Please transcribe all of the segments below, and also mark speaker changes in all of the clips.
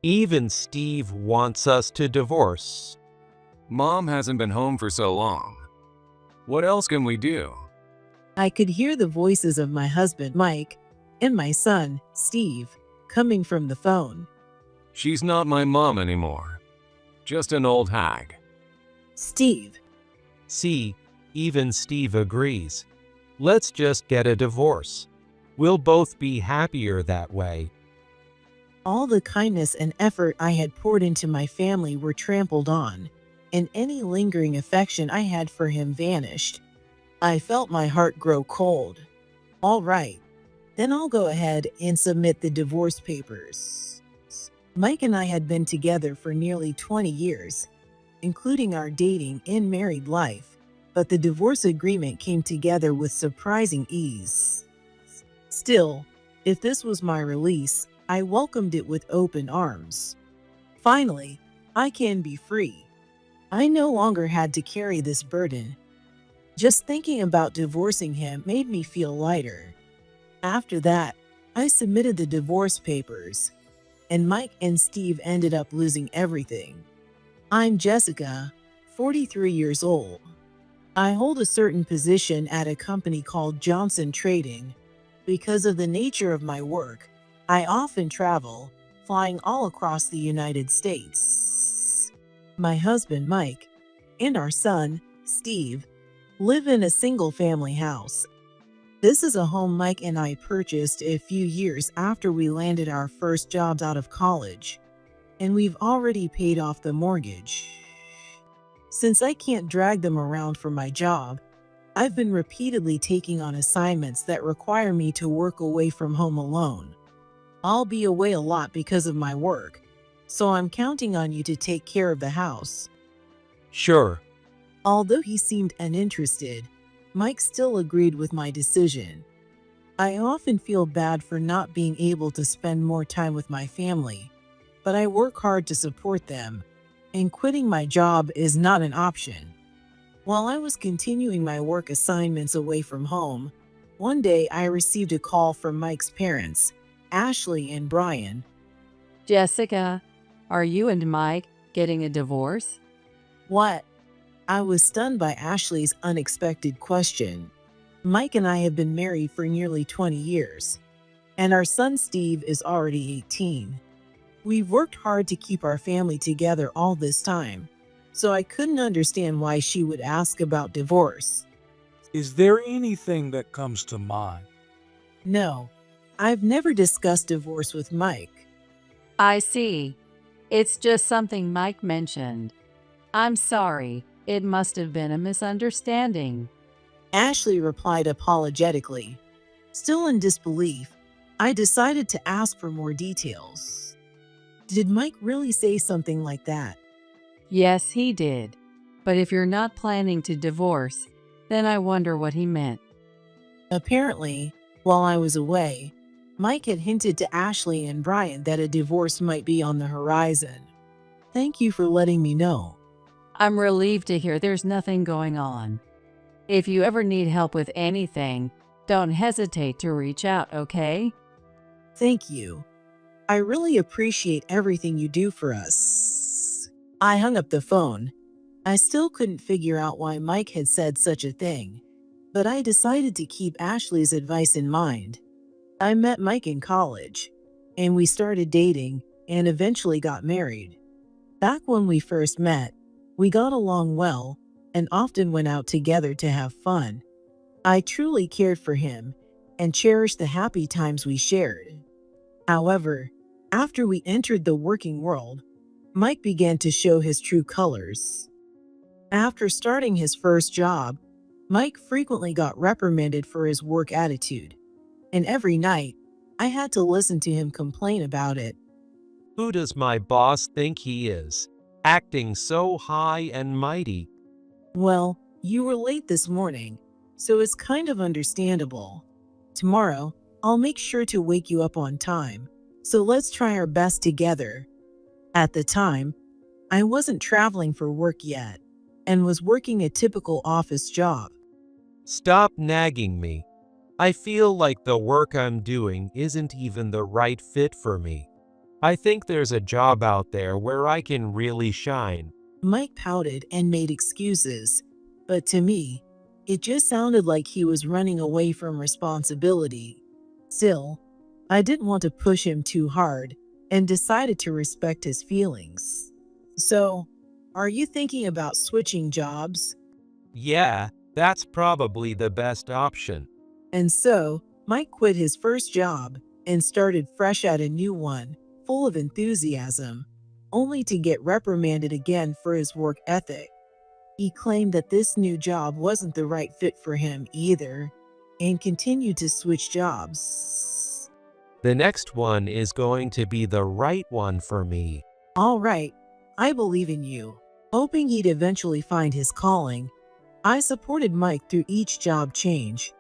Speaker 1: Even Steve wants us to divorce.
Speaker 2: Mom hasn't been home for so long. What else can we do?
Speaker 3: I could hear the voices of my husband, Mike, and my son, Steve, coming from the phone.
Speaker 2: She's not my mom anymore. Just an old hag.
Speaker 3: Steve,
Speaker 1: See, even Steve agrees. Let's just get a divorce. We'll both be happier that way.
Speaker 3: all the kindness and effort I had poured into my family were trampled on, and any lingering affection I had for him vanished. I felt my heart grow cold. All right, then I'll go ahead and submit the divorce papers. Mike and I had been together for nearly 20 years, including our dating and married life, but the divorce agreement came together with surprising ease. Still, if this was my release, I welcomed it with open arms. Finally, I can be free. I no longer had to carry this burden. Just thinking about divorcing him made me feel lighter. After that, I submitted the divorce papers, and Mike and Steve ended up losing everything. I'm Jessica, 43 years old. I hold a certain position at a company called Johnson Trading. Because of the nature of my work, I often travel, flying all across the United States. My husband, Mike, and our son, Steve, live in a single-family house. This is a home Mike and I purchased a few years after we landed our first jobs out of college, and we've already paid off the mortgage. Since I can't drag them around for my job, I've been repeatedly taking on assignments that require me to work away from home alone. I'll be away a lot because of my work, so I'm counting on you to take care of the house.
Speaker 1: Sure.
Speaker 3: Although he seemed uninterested, Mike still agreed with my decision. I often feel bad for not being able to spend more time with my family, but I work hard to support them, and quitting my job is not an option. While I was continuing my work assignments away from home, one day I received a call from Mike's parents, Ashley and Brian.
Speaker 4: Jessica, are you and Mike getting a divorce?
Speaker 3: What? I was stunned by Ashley's unexpected question. Mike and I have been married for nearly 20 years, and our son Steve is already 18. We've worked hard to keep our family together all this time, so I couldn't understand why she would ask about divorce.
Speaker 5: Is there anything that comes to mind?
Speaker 3: No, I've never discussed divorce with Mike.
Speaker 4: I see. It's just something Mike mentioned. I'm sorry. It must have been a misunderstanding.
Speaker 3: Ashley replied apologetically. Still in disbelief, I decided to ask for more details. Did Mike really say something like that?
Speaker 4: Yes, he did. But if you're not planning to divorce, then I wonder what he meant.
Speaker 3: Apparently, while I was away, Mike had hinted to Ashley and Brian that a divorce might be on the horizon. Thank you for letting me know.
Speaker 4: I'm relieved to hear there's nothing going on. If you ever need help with anything, don't hesitate to reach out, okay?
Speaker 3: Thank you. I really appreciate everything you do for us. I hung up the phone. I still couldn't figure out why Mike had said such a thing, but I decided to keep Ashley's advice in mind. I met Mike in college, and we started dating and eventually got married. Back when we first met, we got along well and often went out together to have fun. I truly cared for him and cherished the happy times we shared. However, after we entered the working world, Mike began to show his true colors. After starting his first job, Mike frequently got reprimanded for his work attitude, and every night, I had to listen to him complain about it.
Speaker 1: Who does my boss think he is? Acting so high and mighty.
Speaker 3: Well, you were late this morning, so it's kind of understandable. Tomorrow, I'll make sure to wake you up on time, so let's try our best together. At the time, I wasn't traveling for work yet and was working a typical office job.
Speaker 1: Stop nagging me. I feel like the work I'm doing isn't even the right fit for me. I think there's a job out there where I can really shine.
Speaker 3: Mike pouted and made excuses, but to me, it just sounded like he was running away from responsibility. Still, I didn't want to push him too hard and decided to respect his feelings. So, are you thinking about switching jobs?
Speaker 1: Yeah, that's probably the best option.
Speaker 3: And so, Mike quit his first job and started fresh at a new one, full of enthusiasm, only to get reprimanded again for his work ethic. He claimed that this new job wasn't the right fit for him either and continued to switch jobs.
Speaker 1: The next one is going to be the right one for me.
Speaker 3: All right, I believe in you. Hoping he'd eventually find his calling, I supported Mike through each job change.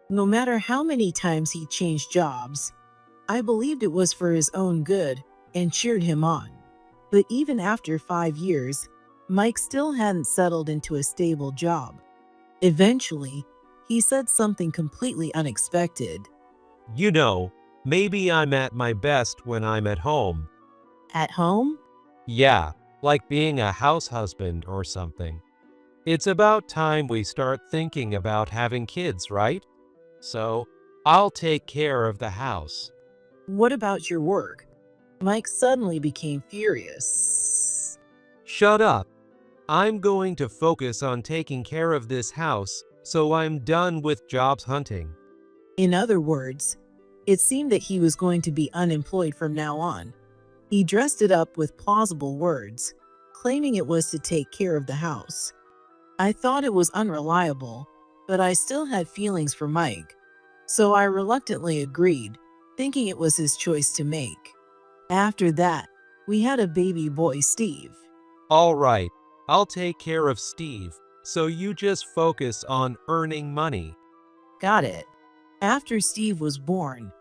Speaker 3: No matter how many times he changed jobs, I believed it was for his own good and cheered him on. But even after 5 years, Mike still hadn't settled into a stable job. Eventually, he said something completely unexpected.
Speaker 1: You know, maybe I'm at my best when I'm at home.
Speaker 3: At home?
Speaker 1: Yeah, like being a house husband or something. It's about time we start thinking about having kids, right? So, I'll take care of the house.
Speaker 3: What about your work? Mike suddenly became furious.
Speaker 1: Shut up. I'm going to focus on taking care of this house, so I'm done with jobs hunting.
Speaker 3: In other words, it seemed that he was going to be unemployed from now on. He dressed it up with plausible words, claiming it was to take care of the house. I thought it was unreliable, but I still had feelings for Mike, so I reluctantly agreed, thinking it was his choice to make. After that, we had a baby boy, Steve.
Speaker 1: All right, I'll take care of Steve, so you just focus on earning money.
Speaker 3: Got it. After Steve was born,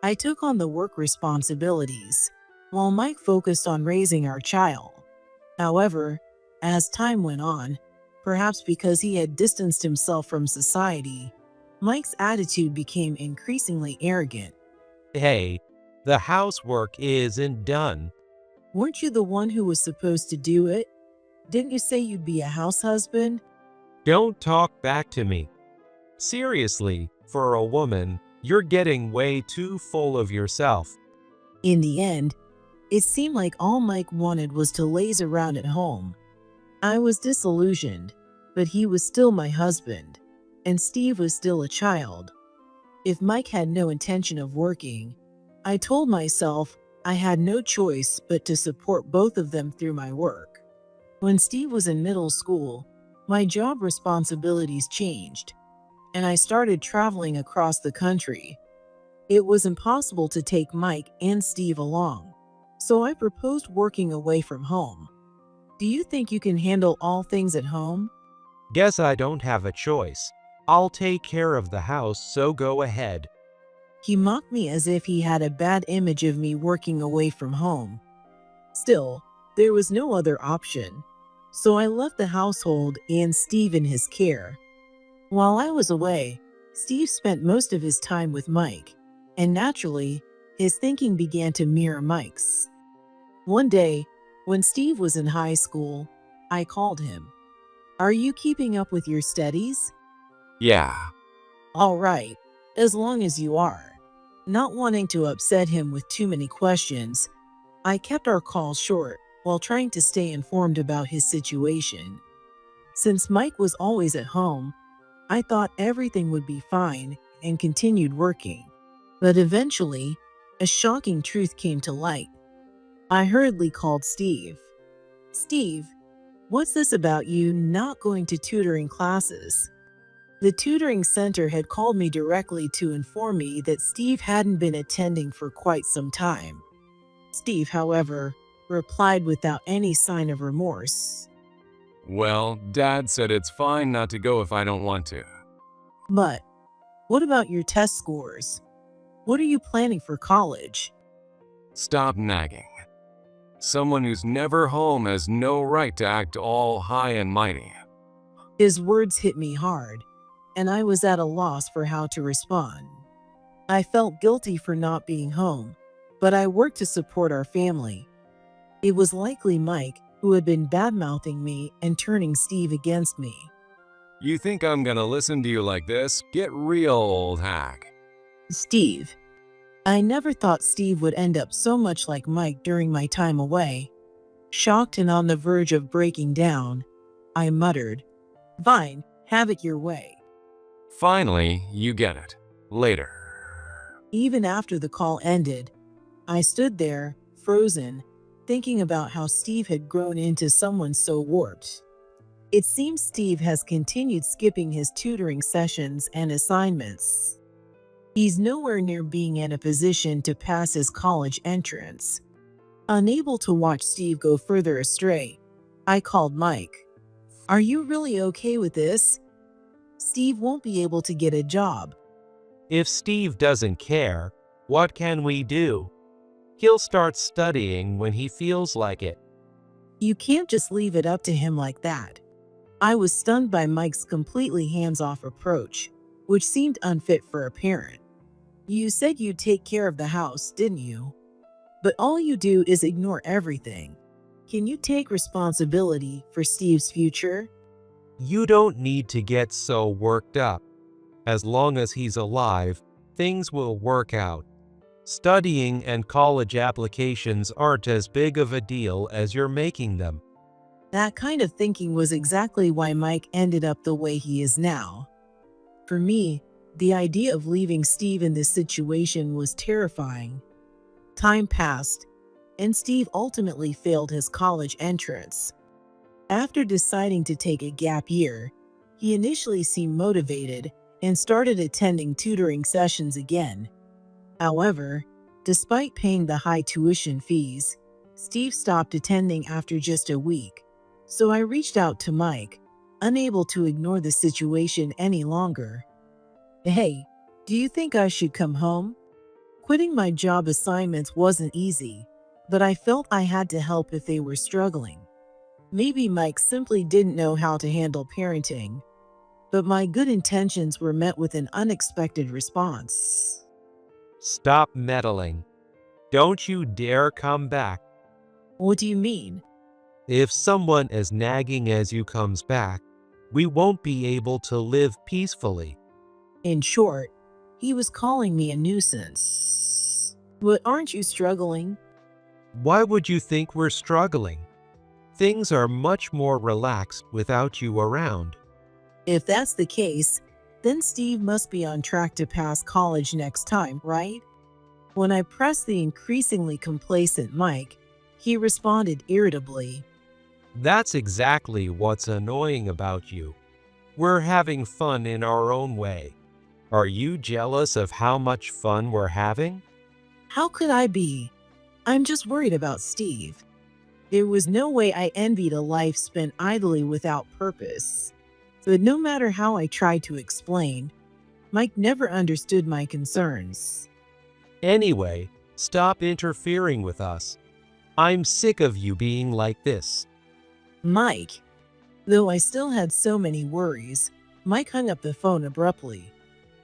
Speaker 3: I took on the work responsibilities, while Mike focused on raising our child. However, as time went on, perhaps because he had distanced himself from society, Mike's attitude became increasingly arrogant.
Speaker 1: Hey, the housework isn't done.
Speaker 3: Weren't you the one who was supposed to do it? Didn't you say you'd be a house husband?
Speaker 1: Don't talk back to me. Seriously, for a woman, you're getting way too full of yourself.
Speaker 3: In the end, it seemed like all Mike wanted was to laze around at home. I was disillusioned, but he was still my husband, and Steve was still a child. If Mike had no intention of working, I told myself I had no choice but to support both of them through my work. When Steve was in middle school, my job responsibilities changed, and I started traveling across the country. It was impossible to take Mike and Steve along, so I proposed working away from home. Do you think you can handle all things at home?
Speaker 1: Guess I don't have a choice. I'll take care of the house, so go ahead.
Speaker 3: He mocked me as if he had a bad image of me working away from home. Still, there was no other option, so I left the household and Steve in his care. While I was away, Steve spent most of his time with Mike, and naturally, his thinking began to mirror Mike's. One day, when Steve was in high school, I called him. Are you keeping up with your studies?
Speaker 2: Yeah.
Speaker 3: All right, as long as you are. Not wanting to upset him with too many questions, I kept our call short while trying to stay informed about his situation. Since Mike was always at home, I thought everything would be fine and continued working. But eventually, a shocking truth came to light. I hurriedly called Steve. Steve, what's this about you not going to tutoring classes? The tutoring center had called me directly to inform me that Steve hadn't been attending for quite some time. Steve, however, replied without any sign of remorse.
Speaker 2: Well, Dad said it's fine not to go if I don't want to.
Speaker 3: But what about your test scores? What are you planning for college?
Speaker 2: Stop nagging. Someone who's never home has no right to act all high and mighty.
Speaker 3: His words hit me hard, and I was at a loss for how to respond. I felt guilty for not being home, but I worked to support our family. It was likely Mike who had been badmouthing me and turning Steve against me.
Speaker 2: You think I'm gonna listen to you like this? Get real, old hack.
Speaker 3: Steve. I never thought Steve would end up so much like Mike during my time away. Shocked and on the verge of breaking down, I muttered, "Fine, have it your way."
Speaker 2: Finally, you get it. Later.
Speaker 3: Even after the call ended, I stood there, frozen, thinking about how Steve had grown into someone so warped. It seems Steve has continued skipping his tutoring sessions and assignments. He's nowhere near being in a position to pass his college entrance. Unable to watch Steve go further astray, I called Mike. "Are you really okay with this? Steve won't be able to get a job."
Speaker 1: If Steve doesn't care, what can we do? He'll start studying when he feels like it.
Speaker 3: "You can't just leave it up to him like that." I was stunned by Mike's completely hands-off approach, which seemed unfit for a parent. "You said you'd take care of the house, didn't you? But all you do is ignore everything. Can you take responsibility for Steve's future?"
Speaker 1: You don't need to get so worked up. As long as he's alive, things will work out. Studying and college applications aren't as big of a deal as you're making them.
Speaker 3: That kind of thinking was exactly why Mike ended up the way he is now. For me, the idea of leaving Steve in this situation was terrifying. Time passed, and Steve ultimately failed his college entrance. After deciding to take a gap year, he initially seemed motivated and started attending tutoring sessions again. However, despite paying the high tuition fees, Steve stopped attending after just a week. So I reached out to Mike, unable to ignore the situation any longer. "Hey, do you think I should come home?" Quitting my job assignments wasn't easy, but I felt I had to help if they were struggling. Maybe Mike simply didn't know how to handle parenting, but my good intentions were met with an unexpected response.
Speaker 1: Stop meddling. Don't you dare come back.
Speaker 3: "What do you mean?"
Speaker 1: If someone as nagging as you comes back, we won't be able to live peacefully.
Speaker 3: In short, he was calling me a nuisance. "But aren't you struggling?"
Speaker 1: Why would you think we're struggling? Things are much more relaxed without you around.
Speaker 3: If that's the case, then Steve must be on track to pass college next time, right? When I pressed the increasingly complacent Mike, he responded irritably.
Speaker 1: That's exactly what's annoying about you. We're having fun in our own way. Are you jealous of how much fun we're having?
Speaker 3: "How could I be? I'm just worried about Steve." There was no way I envied a life spent idly without purpose. But no matter how I tried to explain, Mike never understood my concerns.
Speaker 1: Anyway, stop interfering with us. I'm sick of you being like this.
Speaker 3: "Mike." Though I still had so many worries, Mike hung up the phone abruptly.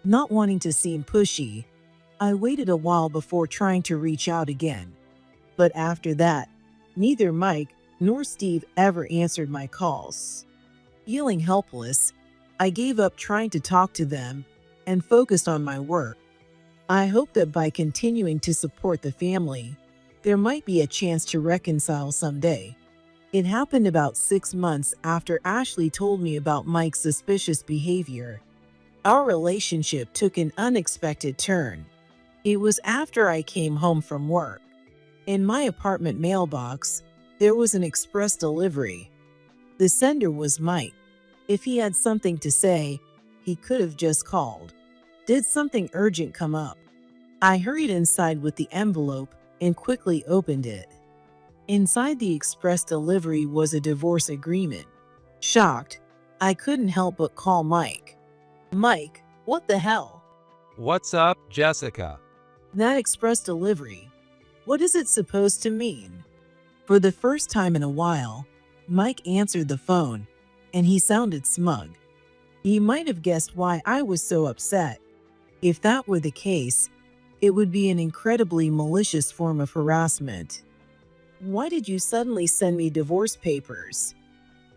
Speaker 3: Not wanting to seem pushy, I waited a while before trying to reach out again. But after that, neither Mike nor Steve ever answered my calls. Feeling helpless, I gave up trying to talk to them and focused on my work. I hoped that by continuing to support the family, there might be a chance to reconcile someday. It happened about 6 months after Ashley told me about Mike's suspicious behavior. Our relationship took an unexpected turn. It was after I came home from work. In my apartment mailbox, there was an express delivery. The sender was Mike. If he had something to say, he could have just called. Did something urgent come up? I hurried inside with the envelope and quickly opened it. Inside the express delivery was a divorce agreement. Shocked, I couldn't help but call Mike. "Mike, what the hell?
Speaker 1: What's up, Jessica?
Speaker 3: That express delivery, what is it supposed to mean?" For the first time in a while, Mike answered the phone, and he sounded smug. He might have guessed why I was so upset. If that were the case, It would be an incredibly malicious form of harassment. Why did you suddenly send me divorce papers?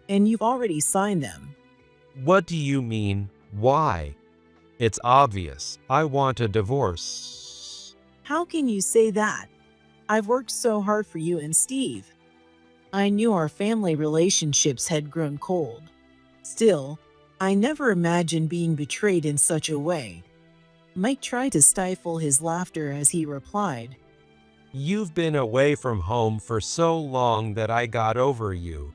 Speaker 3: And you've already signed them.
Speaker 1: What do you mean, why? It's obvious. I want a divorce.
Speaker 3: How can you say that? I've worked so hard for you and Steve. I knew our family relationships had grown cold. Still, I never imagined being betrayed in such a way. Mike tried to stifle his laughter as he replied,
Speaker 1: You've been away from home for so long that I got over you.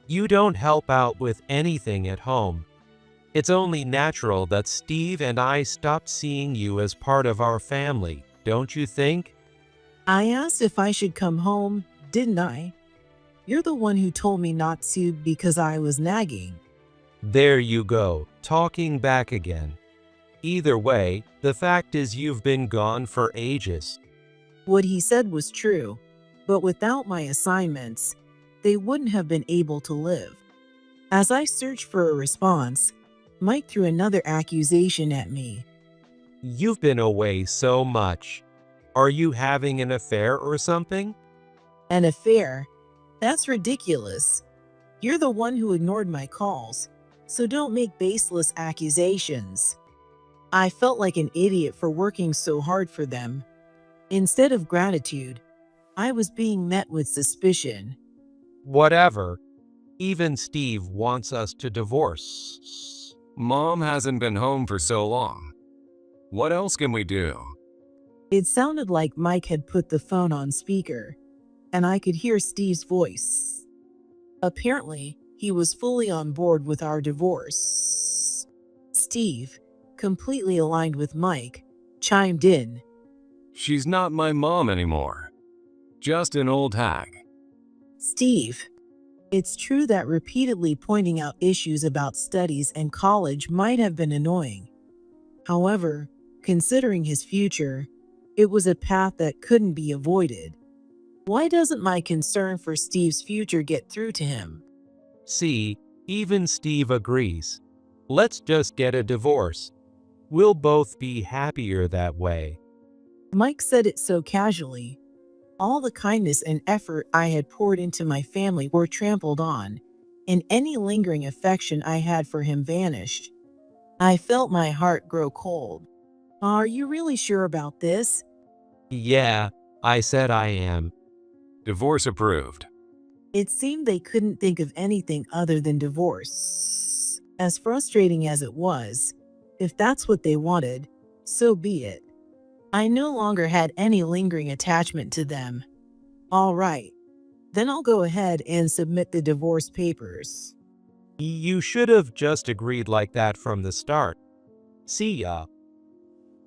Speaker 1: You don't help out with anything at home. It's only natural that Steve and I stopped seeing you as part of our family, don't you think?
Speaker 3: I asked if I should come home, didn't I? You're the one who told me not to because I was nagging.
Speaker 1: There you go, talking back again. Either way, the fact is you've been gone for ages.
Speaker 3: What he said was true, but without my assignments, they wouldn't have been able to live. As I searched for a response, Mike threw another accusation at me.
Speaker 1: You've been away so much. Are you having an affair or something?
Speaker 3: An affair? That's ridiculous. You're the one who ignored my calls, so don't make baseless accusations. I felt like an idiot for working so hard for them. Instead of gratitude, I was being met with suspicion.
Speaker 1: Whatever. Even Steve wants us to divorce.
Speaker 2: Mom hasn't been home for so long. What else can we do?
Speaker 3: It sounded like Mike had put the phone on speaker, and I could hear Steve's voice. Apparently, he was fully on board with our divorce. Steve, completely aligned with Mike, chimed in.
Speaker 2: She's not my mom anymore. Just an old hag.
Speaker 3: Steve, it's true that repeatedly pointing out issues about studies and college might have been annoying. However, considering his future, it was a path that couldn't be avoided. Why doesn't my concern for Steve's future get through to him?
Speaker 1: See, even Steve agrees. Let's just get a divorce. We'll both be happier that way.
Speaker 3: Mike said it so casually. All the kindness and effort I had poured into my family were trampled on, and any lingering affection I had for him vanished. I felt my heart grow cold. Are you really sure about this?
Speaker 1: Yeah, I said I am.
Speaker 2: Divorce approved.
Speaker 3: It seemed they couldn't think of anything other than divorce. As frustrating as it was, if that's what they wanted, so be it. I no longer had any lingering attachment to them. All right, then I'll go ahead and submit the divorce papers.
Speaker 1: You should have just agreed like that from the start. See ya.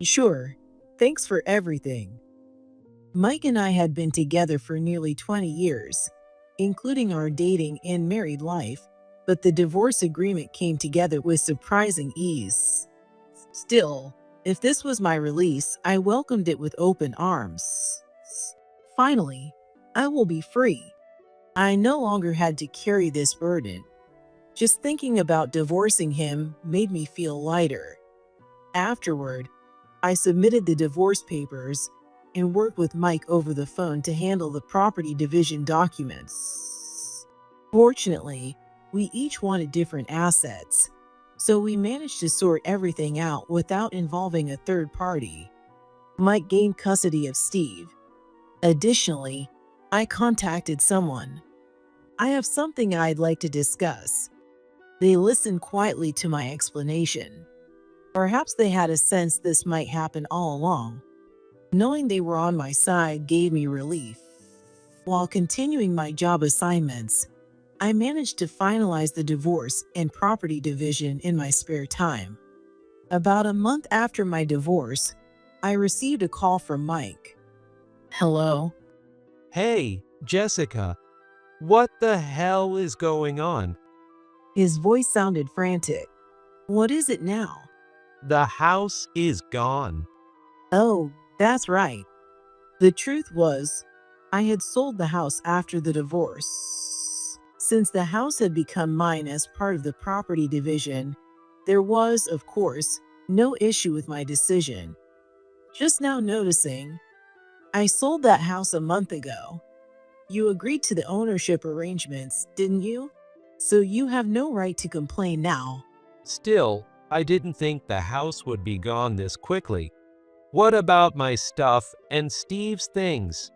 Speaker 3: Sure, thanks for everything. Mike and I had been together for nearly 20 years, including our dating and married life, but the divorce agreement came together with surprising ease. Still, if this was my release, I welcomed it with open arms. Finally, I will be free. I no longer had to carry this burden. Just thinking about divorcing him made me feel lighter. Afterward, I submitted the divorce papers and worked with Mike over the phone to handle the property division documents. Fortunately, we each wanted different assets, so we managed to sort everything out without involving a third party. Mike gained custody of Steve. Additionally, I contacted someone. I have something I'd like to discuss. They listened quietly to my explanation. Perhaps they had a sense this might happen all along. Knowing they were on my side gave me relief. While continuing my job assignments, I managed to finalize the divorce and property division in my spare time. About a month after my divorce, I received a call from Mike. Hello?
Speaker 1: Hey, Jessica. What the hell is going on?
Speaker 3: His voice sounded frantic. What is it now?
Speaker 1: The house is gone.
Speaker 3: Oh, that's right. The truth was, I had sold the house after the divorce. Since the house had become mine as part of the property division, there was, of course, no issue with my decision. Just now noticing, I sold that house a month ago. You agreed to the ownership arrangements, didn't you? So you have no right to complain now.
Speaker 1: Still, I didn't think the house would be gone this quickly. What about my stuff and Steve's things?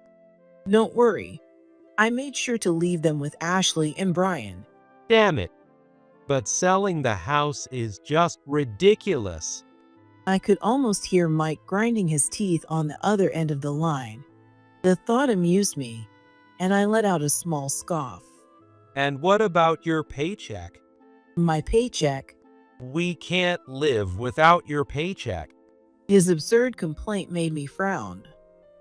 Speaker 3: Don't worry. I made sure to leave them with Ashley and Brian.
Speaker 1: Damn it. But selling the house is just ridiculous.
Speaker 3: I could almost hear Mike grinding his teeth on the other end of the line. The thought amused me, and I let out a small scoff.
Speaker 1: And what about your paycheck?
Speaker 3: My paycheck?
Speaker 1: We can't live without your paycheck.
Speaker 3: His absurd complaint made me frown.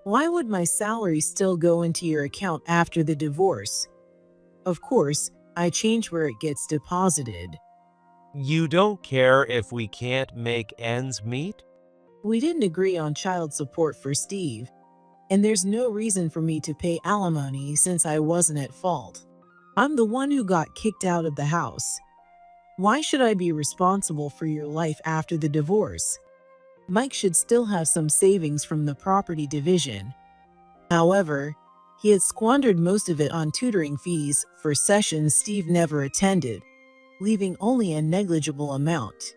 Speaker 3: Why would my salary still go into your account after the divorce? Of course, I change where it gets deposited.
Speaker 1: You don't care if we can't make ends meet?
Speaker 3: We didn't agree on child support for Steve, and there's no reason for me to pay alimony since I wasn't at fault. I'm the one who got kicked out of the house. Why should I be responsible for your life after the divorce? Mike should still have some savings from the property division. However, he had squandered most of it on tutoring fees for sessions Steve never attended, leaving only a negligible amount.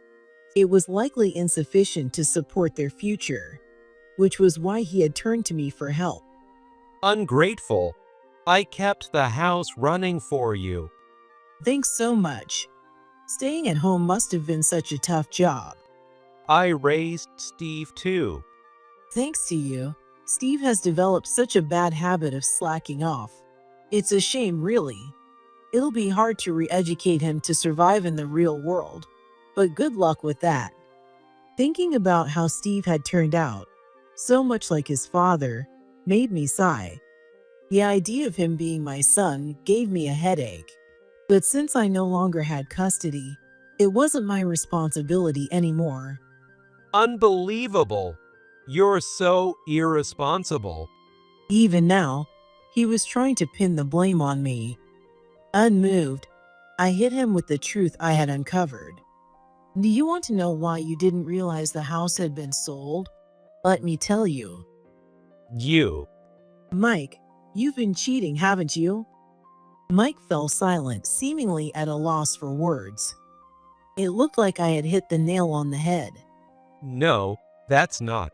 Speaker 3: It was likely insufficient to support their future, which was why he had turned to me for help.
Speaker 1: Ungrateful. I kept the house running for you.
Speaker 3: Thanks so much. Staying at home must have been such a tough job.
Speaker 1: I raised Steve too.
Speaker 3: Thanks to you, Steve has developed such a bad habit of slacking off. It's a shame, really. It'll be hard to re-educate him to survive in the real world, but good luck with that. Thinking about how Steve had turned out, so much like his father, made me sigh. The idea of him being my son gave me a headache. But since I no longer had custody, it wasn't my responsibility anymore.
Speaker 1: Unbelievable. You're so irresponsible.
Speaker 3: Even now, he was trying to pin the blame on me. Unmoved, I hit him with the truth I had uncovered. Do you want to know why you didn't realize the house had been sold? Let me tell you.
Speaker 1: You.
Speaker 3: Mike, you've been cheating, haven't you? Mike fell silent, seemingly at a loss for words. It looked like I had hit the nail on the head.
Speaker 1: No, that's not.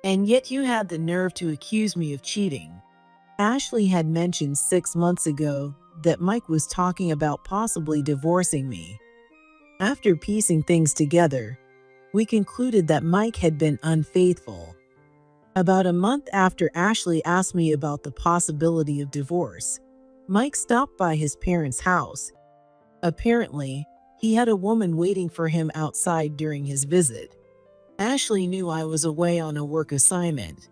Speaker 3: And yet you had the nerve to accuse me of cheating. Ashley had mentioned 6 months ago that Mike was talking about possibly divorcing me. After piecing things together, we concluded that Mike had been unfaithful. About a month after Ashley asked me about the possibility of divorce, Mike stopped by his parents' house. Apparently, he had a woman waiting for him outside during his visit. Ashley knew I was away on a work assignment.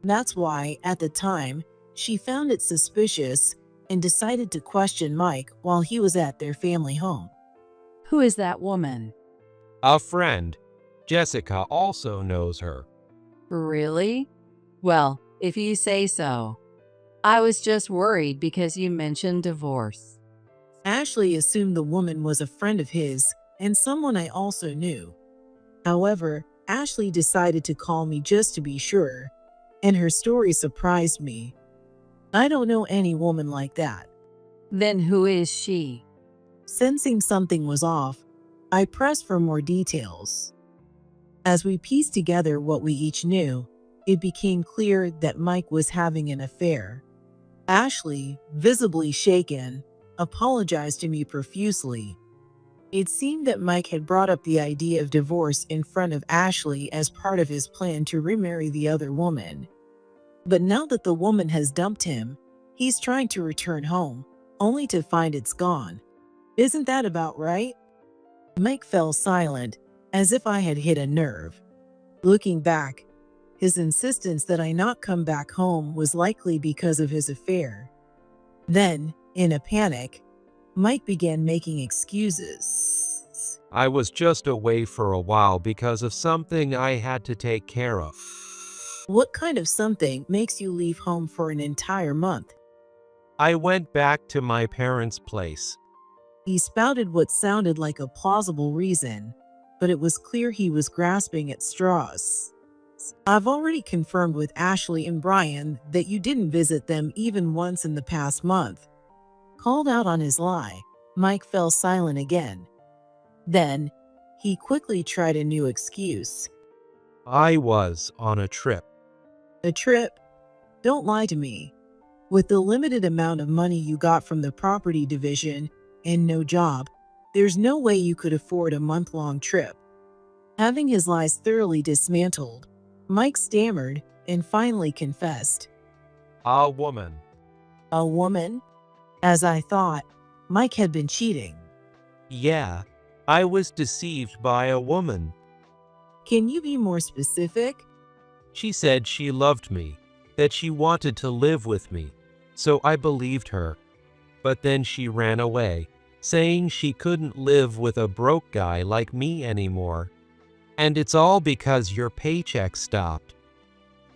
Speaker 3: That's why, at the time, she found it suspicious and decided to question Mike while he was at their family home.
Speaker 4: Who is that woman?
Speaker 1: A friend. Jessica also knows her.
Speaker 4: Really? Well, if you say so. I was just worried because you mentioned divorce.
Speaker 3: Ashley assumed the woman was a friend of his and someone I also knew. However, Ashley decided to call me just to be sure, and her story surprised me. I don't know any woman like that.
Speaker 4: Then who is she?
Speaker 3: Sensing something was off, I pressed for more details. As we pieced together what we each knew, it became clear that Mike was having an affair. Ashley, visibly shaken, apologized to me profusely. It seemed that Mike had brought up the idea of divorce in front of Ashley as part of his plan to remarry the other woman. But now that the woman has dumped him, he's trying to return home, only to find it's gone. Isn't that about right? Mike fell silent, as if I had hit a nerve. Looking back, his insistence that I not come back home was likely because of his affair. Then, in a panic, Mike began making excuses.
Speaker 1: I was just away for a while because of something I had to take care of.
Speaker 3: What kind of something makes you leave home for an entire month?
Speaker 1: I went back to my parents' place.
Speaker 3: He spouted what sounded like a plausible reason, but it was clear he was grasping at straws. I've already confirmed with Ashley and Brian that you didn't visit them even once in the past month. Called out on his lie, Mike fell silent again. Then, he quickly tried a new excuse.
Speaker 1: I was on a trip.
Speaker 3: A trip? Don't lie to me. With the limited amount of money you got from the property division and no job, there's no way you could afford a month-long trip. Having his lies thoroughly dismantled, Mike stammered and finally confessed.
Speaker 1: A woman.
Speaker 3: A woman? As I thought, Mike had been cheating.
Speaker 1: Yeah, I was deceived by a woman.
Speaker 3: Can you be more specific?
Speaker 1: She said she loved me, that she wanted to live with me, so I believed her. But then she ran away, saying she couldn't live with a broke guy like me anymore. And it's all because your paycheck stopped.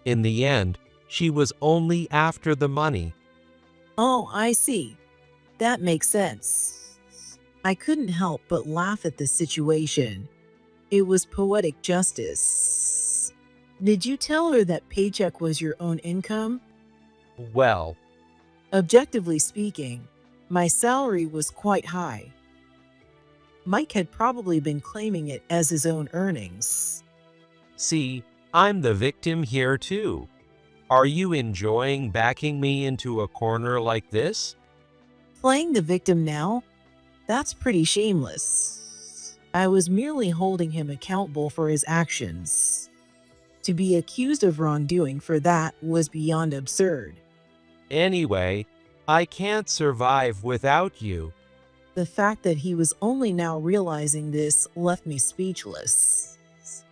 Speaker 1: In the end, she was only after the money.
Speaker 3: Oh, I see. That makes sense. I couldn't help but laugh at the situation. It was poetic justice. Did you tell her that paycheck was your own income?
Speaker 1: Well,
Speaker 3: Objectively speaking, my salary was quite high. Mike had probably been claiming it as his own earnings.
Speaker 1: see, I'm the victim here too. Are you enjoying backing me into a corner like this?
Speaker 3: Playing the victim now? That's pretty shameless. I was merely holding him accountable for his actions. To be accused of wrongdoing for that was beyond absurd.
Speaker 1: Anyway, I can't survive without you.
Speaker 3: The fact that he was only now realizing this left me speechless.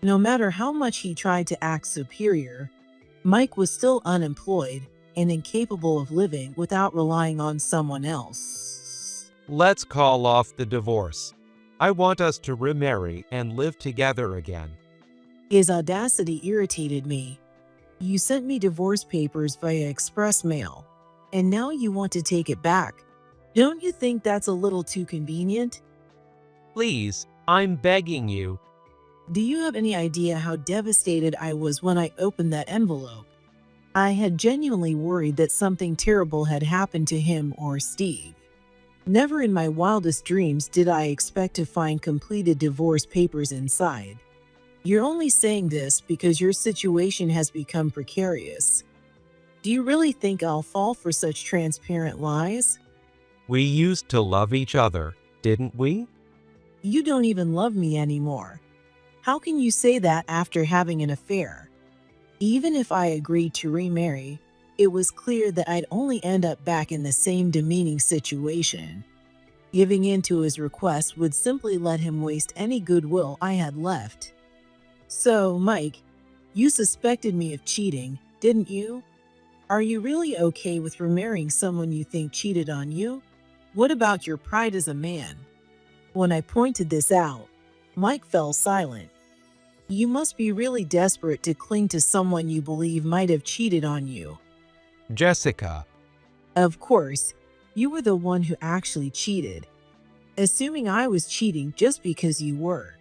Speaker 3: No matter how much he tried to act superior, Mike was still unemployed and incapable of living without relying on someone else.
Speaker 1: Let's call off the divorce. I want us to remarry and live together again.
Speaker 3: His audacity irritated me. You sent me divorce papers via express mail, and now you want to take it back. Don't you think that's a little too convenient?
Speaker 1: Please, I'm begging you.
Speaker 3: Do you have any idea how devastated I was when I opened that envelope? I had genuinely worried that something terrible had happened to him or Steve. Never in my wildest dreams did I expect to find completed divorce papers inside. You're only saying this because your situation has become precarious. Do you really think I'll fall for such transparent lies?
Speaker 1: We used to love each other, didn't we?
Speaker 3: You don't even love me anymore. How can you say that after having an affair? Even if I agreed to remarry, it was clear that I'd only end up back in the same demeaning situation. Giving in to his request would simply let him waste any goodwill I had left. So, Mike, you suspected me of cheating, didn't you? Are you really okay with remarrying someone you think cheated on you? What about your pride as a man? When I pointed this out, Mike fell silent. You must be really desperate to cling to someone you believe might have cheated on you.
Speaker 1: Jessica,
Speaker 3: Of course, you were the one who actually cheated. Assuming I was cheating just because you were.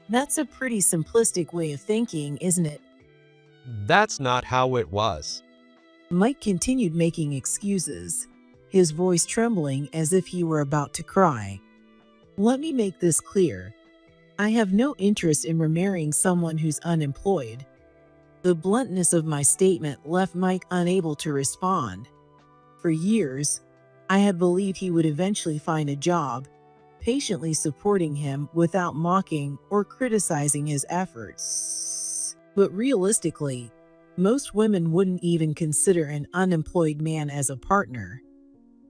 Speaker 3: That's a pretty simplistic way of thinking, isn't it?
Speaker 1: that's not how it was.
Speaker 3: Mike continued making excuses, his voice trembling as if he were about to cry. Let me make this clear. I have no interest in remarrying someone who's unemployed. The bluntness of my statement left Mike unable to respond. For years, I had believed he would eventually find a job, patiently supporting him without mocking or criticizing his efforts. But realistically, most women wouldn't even consider an unemployed man as a partner.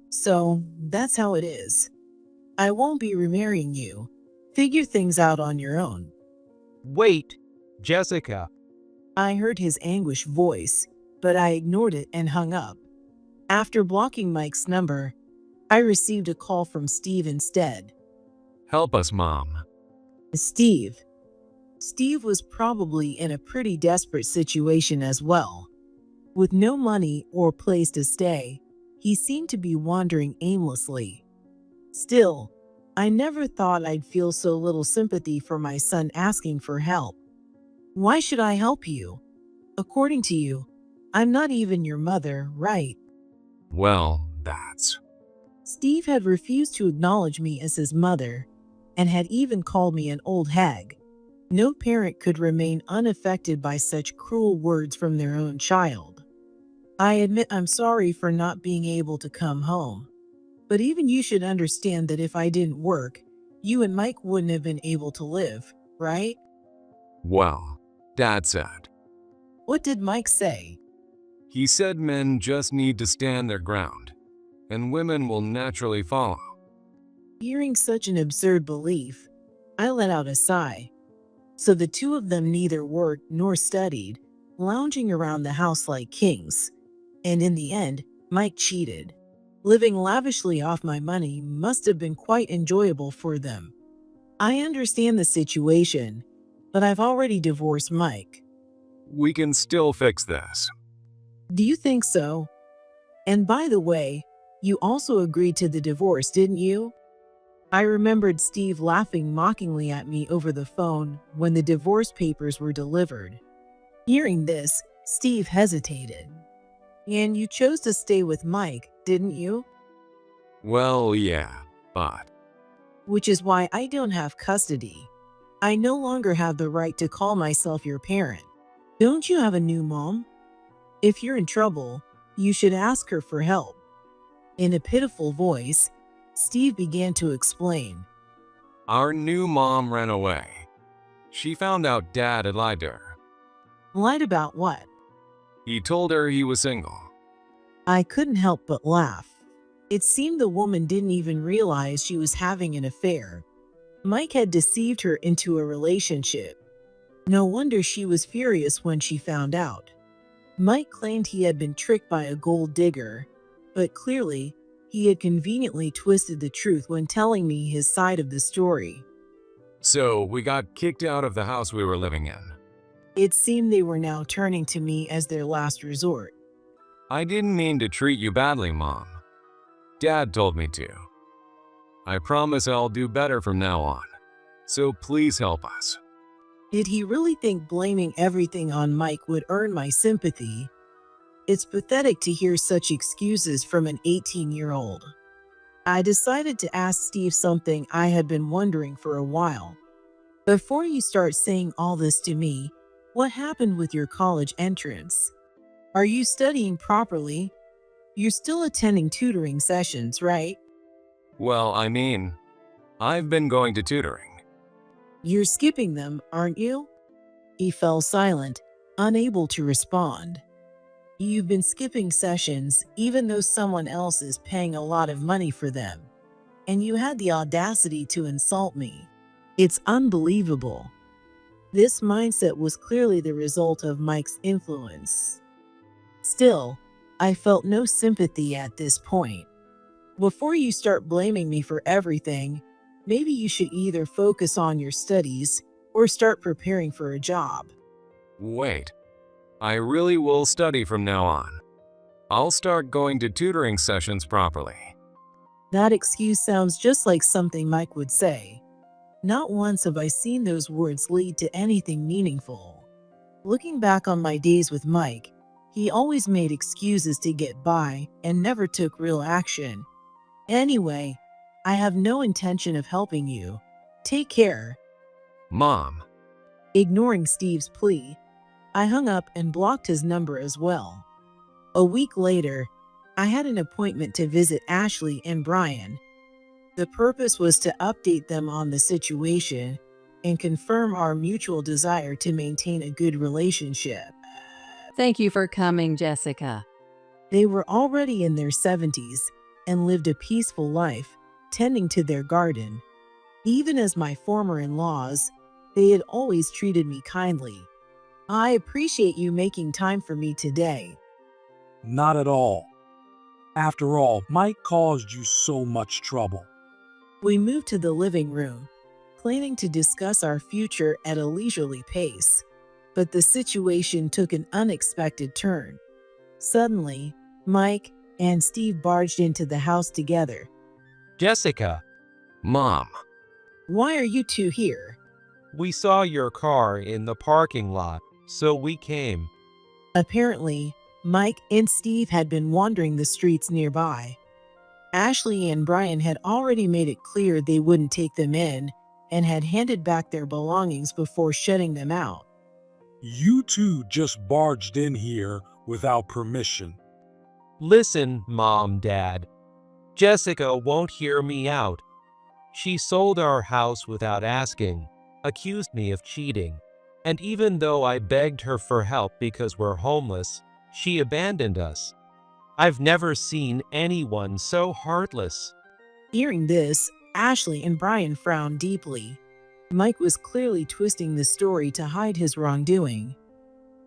Speaker 3: So, that's how it is. I won't be remarrying you. Figure things out on your own.
Speaker 1: Wait, Jessica.
Speaker 3: I heard his anguished voice, but I ignored it and hung up. After blocking Mike's number, I received a call from Steve instead.
Speaker 2: Help us, Mom.
Speaker 3: Steve. Steve was probably in a pretty desperate situation as well. With no money or place to stay, he seemed to be wandering aimlessly. Still, I never thought I'd feel so little sympathy for my son asking for help. Why should I help you? According to you, I'm not even your mother, right?
Speaker 2: Well, that's.
Speaker 3: Steve had refused to acknowledge me as his mother and had even called me an old hag. No parent could remain unaffected by such cruel words from their own child. I admit I'm sorry for not being able to come home. But even you should understand that if I didn't work, you and Mike wouldn't have been able to live, right?
Speaker 2: Well, Dad said.
Speaker 3: What did Mike say?
Speaker 2: He said men just need to stand their ground, and women will naturally follow.
Speaker 3: Hearing such an absurd belief, I let out a sigh. So the two of them neither worked nor studied, lounging around the house like kings. And in the end, Mike cheated. Living lavishly off my money must have been quite enjoyable for them. I understand the situation, but I've already divorced Mike.
Speaker 2: We can still fix this.
Speaker 3: Do you think so? And by the way, you also agreed to the divorce, didn't you? I remembered Steve laughing mockingly at me over the phone when the divorce papers were delivered. Hearing this, Steve hesitated. And you chose to stay with Mike, didn't you?
Speaker 2: Well, yeah, but.
Speaker 3: Which is why I don't have custody. I no longer have the right to call myself your parent. Don't you have a new mom? If you're in trouble, you should ask her for help. In a pitiful voice, Steve began to explain.
Speaker 2: Our new mom ran away. She found out Dad had lied to her.
Speaker 3: Lied about what?
Speaker 2: He told her he was single.
Speaker 3: I couldn't help but laugh. It seemed the woman didn't even realize she was having an affair. Mike had deceived her into a relationship. No wonder she was furious when she found out. Mike claimed he had been tricked by a gold digger, but clearly, he had conveniently twisted the truth when telling me his side of the story.
Speaker 2: So we got kicked out of the house we were living in.
Speaker 3: It seemed they were now turning to me as their last resort.
Speaker 2: I didn't mean to treat you badly, Mom. Dad told me to. I promise I'll do better from now on. So please help us.
Speaker 3: Did he really think blaming everything on Mike would earn my sympathy? It's pathetic to hear such excuses from an 18-year-old. I decided to ask Steve something I had been wondering for a while. Before you start saying all this to me, what happened with your college entrance? Are you studying properly? You're still attending tutoring sessions, right?
Speaker 2: Well, I mean, I've been going to tutoring.
Speaker 3: You're skipping them, aren't you? He fell silent, unable to respond. You've been skipping sessions even though someone else is paying a lot of money for them. And you had the audacity to insult me. It's unbelievable. This mindset was clearly the result of Mike's influence. Still, I felt no sympathy at this point. Before you start blaming me for everything, maybe you should either focus on your studies or start preparing for a job.
Speaker 2: Wait, I really will study from now on. I'll start going to tutoring sessions properly.
Speaker 3: That excuse sounds just like something Mike would say. Not once have I seen those words lead to anything meaningful. Looking back on my days with Mike, he always made excuses to get by and never took real action. Anyway, I have no intention of helping you. Take care.
Speaker 2: Mom.
Speaker 3: Ignoring Steve's plea, I hung up and blocked his number as well. A week later, I had an appointment to visit Ashley and Brian. The purpose was to update them on the situation and confirm our mutual desire to maintain a good relationship.
Speaker 4: Thank you for coming, Jessica.
Speaker 3: They were already in their 70s and lived a peaceful life, tending to their garden. Even as my former in-laws, they had always treated me kindly. I appreciate you making time for me today.
Speaker 5: Not at all. After all, Mike caused you so much trouble.
Speaker 3: We moved to the living room, planning to discuss our future at a leisurely pace. But the situation took an unexpected turn. Suddenly, Mike and Steve barged into the house together.
Speaker 1: Jessica,
Speaker 2: Mom.
Speaker 3: Why are you two here?
Speaker 1: we saw your car in the parking lot, so we came.
Speaker 3: Apparently, Mike and Steve had been wandering the streets nearby. Ashley and Brian had already made it clear they wouldn't take them in and had handed back their belongings before shutting them out.
Speaker 5: You two just barged in here without permission.
Speaker 1: Listen, Mom, Dad. Jessica won't hear me out. She sold our house without asking, accused me of cheating, and even though I begged her for help because we're homeless, she abandoned us. I've never seen anyone so heartless.
Speaker 3: Hearing this, Ashley and Brian frowned deeply. Mike was clearly twisting the story to hide his wrongdoing.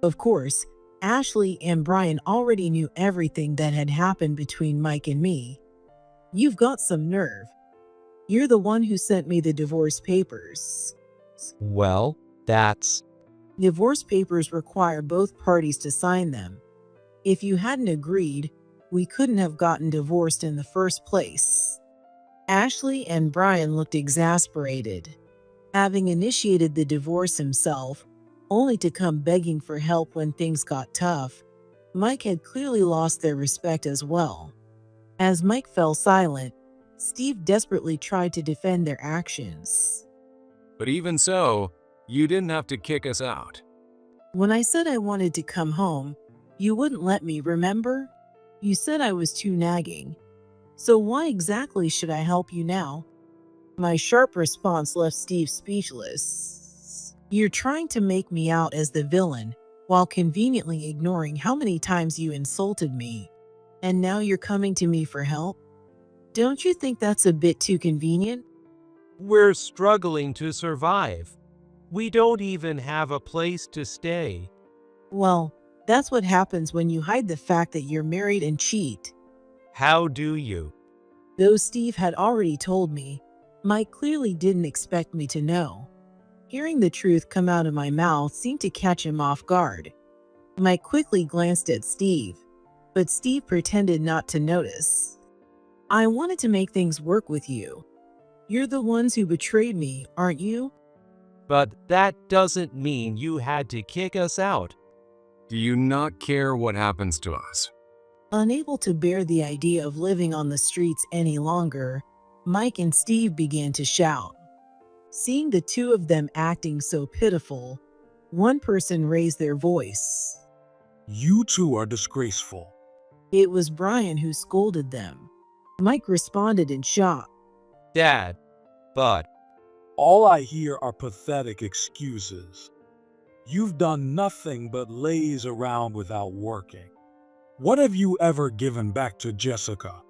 Speaker 3: Of course, Ashley and Brian already knew everything that had happened between Mike and me. You've got some nerve. You're the one who sent me the divorce papers.
Speaker 1: Well, that's...
Speaker 3: Divorce papers require both parties to sign them. If you hadn't agreed, we couldn't have gotten divorced in the first place. Ashley and Brian looked exasperated. Having initiated the divorce himself, only to come begging for help when things got tough, Mike had clearly lost their respect as well. As Mike fell silent, Steve desperately tried to defend their actions.
Speaker 2: But even so, you didn't have to kick us out.
Speaker 3: When I said I wanted to come home, you wouldn't let me, remember? You said I was too nagging. So why exactly should I help you now? My sharp response left Steve speechless. You're trying to make me out as the villain while conveniently ignoring how many times you insulted me. And now you're coming to me for help? Don't you think that's a bit too convenient?
Speaker 1: We're struggling to survive. We don't even have a place to stay.
Speaker 3: Well, that's what happens when you hide the fact that you're married and cheat.
Speaker 1: How do you?
Speaker 3: Though Steve had already told me, Mike clearly didn't expect me to know. Hearing the truth come out of my mouth seemed to catch him off guard. Mike quickly glanced at Steve, but Steve pretended not to notice. I wanted to make things work with you. You're the ones who betrayed me, aren't you?
Speaker 1: But that doesn't mean you had to kick us out.
Speaker 2: Do you not care what happens to us?
Speaker 3: Unable to bear the idea of living on the streets any longer, Mike and Steve began to shout. Seeing the two of them acting so pitiful, one person raised their voice.
Speaker 5: You two are disgraceful.
Speaker 3: It was Brian who scolded them. Mike responded in shock.
Speaker 1: Dad, but...
Speaker 5: All I hear are pathetic excuses. You've done nothing but laze around without working. What have you ever given back to Jessica?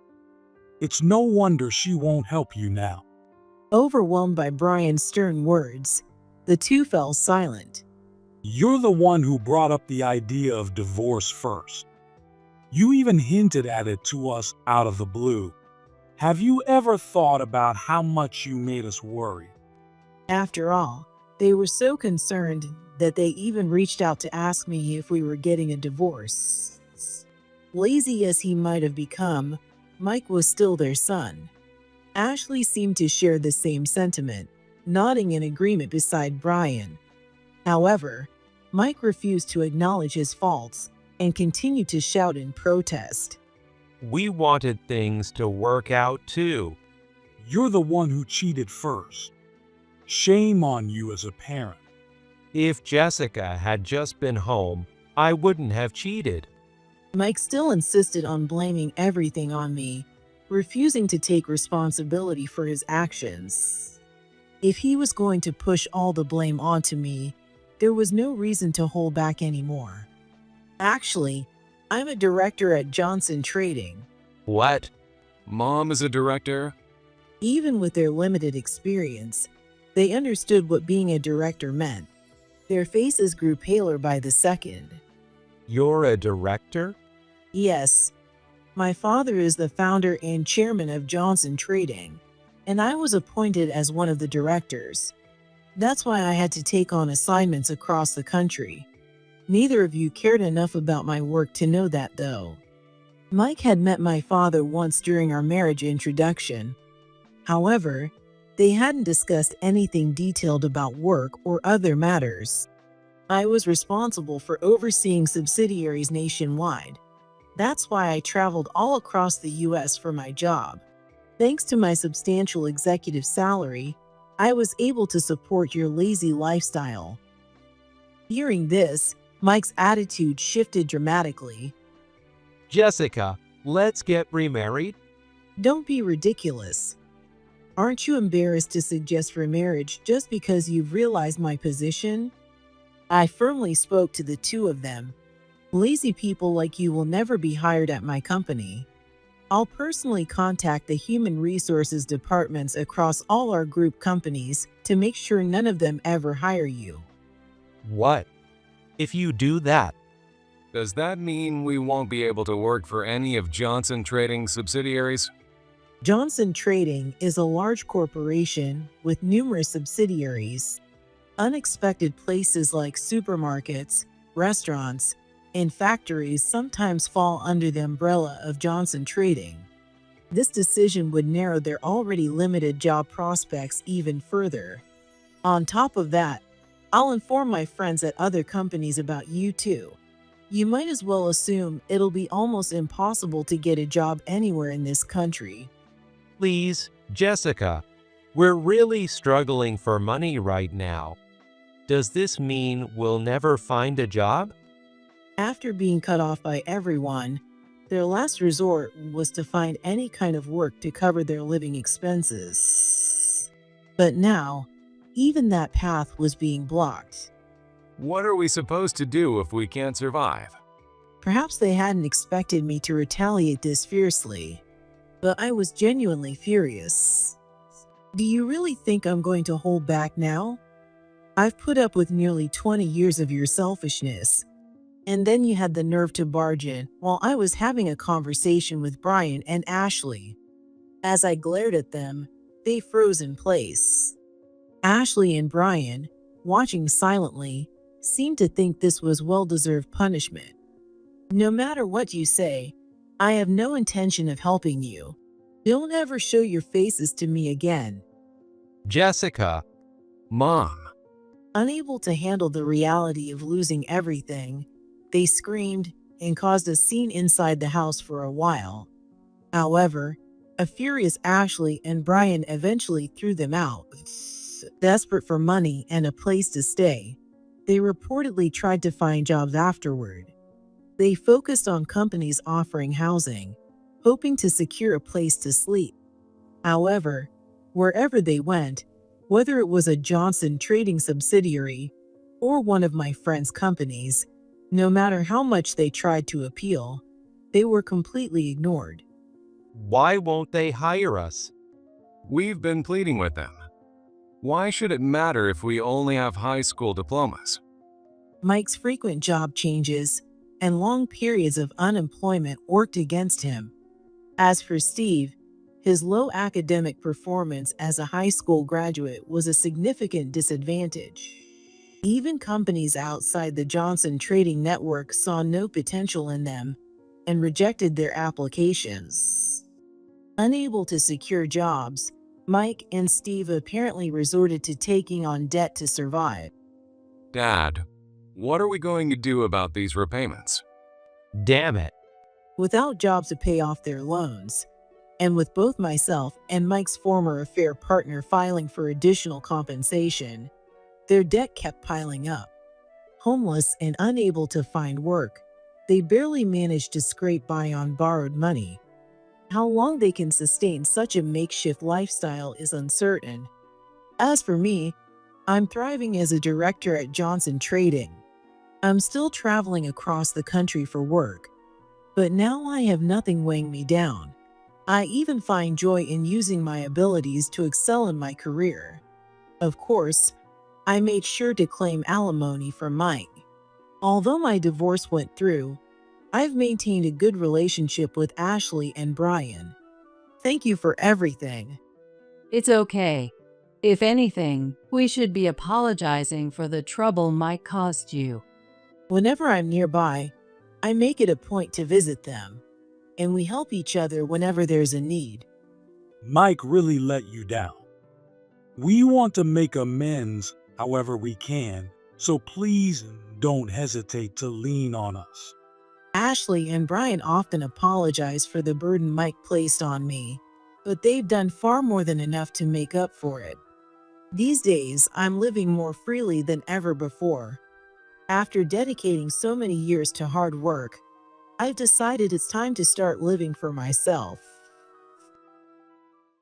Speaker 5: It's no wonder she won't help you now.
Speaker 3: Overwhelmed by Brian's stern words, the two fell silent.
Speaker 5: You're the one who brought up the idea of divorce first. You even hinted at it to us out of the blue. Have you ever thought about how much you made us worry?
Speaker 3: After all, they were so concerned that they even reached out to ask me if we were getting a divorce. Lazy as he might have become, Mike was still their son. Ashley seemed to share the same sentiment, nodding in agreement beside Brian. However, Mike refused to acknowledge his faults and continued to shout in protest.
Speaker 1: We wanted things to work out too.
Speaker 5: You're the one who cheated first. Shame on you as a parent.
Speaker 1: If Jessica had just been home, I wouldn't have cheated.
Speaker 3: Mike still insisted on blaming everything on me, refusing to take responsibility for his actions. If he was going to push all the blame onto me, there was no reason to hold back anymore. Actually, I'm a director at Johnson Trading.
Speaker 1: What?
Speaker 2: Mom is a director?
Speaker 3: Even with their limited experience, they understood what being a director meant. Their faces grew paler by the second.
Speaker 1: You're a director?
Speaker 3: Yes, my father is the founder and chairman of Johnson Trading, and I was appointed as one of the directors. That's why I had to take on assignments across the country. Neither of you cared enough about my work to know that, though. Mike had met my father once during our marriage introduction. However, they hadn't discussed anything detailed about work or other matters. I was responsible for overseeing subsidiaries nationwide. That's why I traveled all across the US for my job. Thanks to my substantial executive salary, I was able to support your lazy lifestyle. Hearing this, Mike's attitude shifted dramatically.
Speaker 1: Jessica, let's get remarried?
Speaker 3: Don't be ridiculous. Aren't you embarrassed to suggest remarriage just because you've realized my position? I firmly spoke to the two of them. Lazy people like you will never be hired at my company. I'll personally contact the human resources departments across all our group companies to make sure none of them ever hire you.
Speaker 1: What? If you do that,
Speaker 2: Does that mean we won't be able to work for any of Johnson Trading's subsidiaries?
Speaker 3: Johnson Trading is a large corporation with numerous subsidiaries. Unexpected places like supermarkets, restaurants, and factories sometimes fall under the umbrella of Johnson Trading. This decision would narrow their already limited job prospects even further. On top of that, I'll inform my friends at other companies about you too. You might as well assume it'll be almost impossible to get a job anywhere in this country.
Speaker 1: please, Jessica, we're really struggling for money right now. Does this mean we'll never find a job?
Speaker 3: After being cut off by everyone, their last resort was to find any kind of work to cover their living expenses. But now, even that path was being blocked.
Speaker 2: What are we supposed to do if we can't survive?
Speaker 3: Perhaps they hadn't expected me to retaliate this fiercely, but I was genuinely furious. Do you really think I'm going to hold back now? I've put up with nearly 20 years of your selfishness, and then you had the nerve to barge in while I was having a conversation with Brian and Ashley. As I glared at them, they froze in place. Ashley and Brian, watching silently, seemed to think this was well-deserved punishment. No matter what you say, I have no intention of helping you. Don't ever show your faces to me again.
Speaker 1: Jessica,
Speaker 2: Mom,
Speaker 3: Unable to handle the reality of losing everything, they screamed and caused a scene inside the house for a while. However, a furious Ashley and Brian eventually threw them out. Desperate for money and a place to stay, they reportedly tried to find jobs afterward. They focused on companies offering housing, hoping to secure a place to sleep. However, wherever they went, whether it was a Johnson Trading subsidiary or one of my friends' companies, no matter how much they tried to appeal, they were completely ignored.
Speaker 1: why won't they hire us?
Speaker 2: we've been pleading with them. Why should it matter if we only have high school diplomas?
Speaker 3: Mike's frequent job changes and long periods of unemployment worked against him. As for Steve, his low academic performance as a high school graduate was a significant disadvantage. Even companies outside the Johnson Trading Network saw no potential in them and rejected their applications. Unable to secure jobs, Mike and Steve apparently resorted to taking on debt to survive.
Speaker 2: Dad, what are we going to do about these repayments?
Speaker 1: Damn it.
Speaker 3: Without jobs to pay off their loans, and with both myself and Mike's former affair partner filing for additional compensation, their debt kept piling up. Homeless and unable to find work, they barely managed to scrape by on borrowed money. How long they can sustain such a makeshift lifestyle is uncertain. As for me, I'm thriving as a director at Johnson Trading. I'm still traveling across the country for work, but now I have nothing weighing me down. I even find joy in using my abilities to excel in my career. Of course, I made sure to claim alimony from Mike. Although my divorce went through, I've maintained a good relationship with Ashley and Brian. Thank you for everything.
Speaker 4: It's okay. If anything, we should be apologizing for the trouble Mike caused you.
Speaker 3: Whenever I'm nearby, I make it a point to visit them, and we help each other whenever there's a need.
Speaker 5: Mike really let you down. We want to make amends however we can So please don't hesitate to lean on us.
Speaker 3: Ashley and Brian often apologize for the burden Mike placed on me, but they've done far more than enough to make up for it. These days, I'm living more freely than ever before. After dedicating so many years to hard work, I've decided it's time to start living for myself.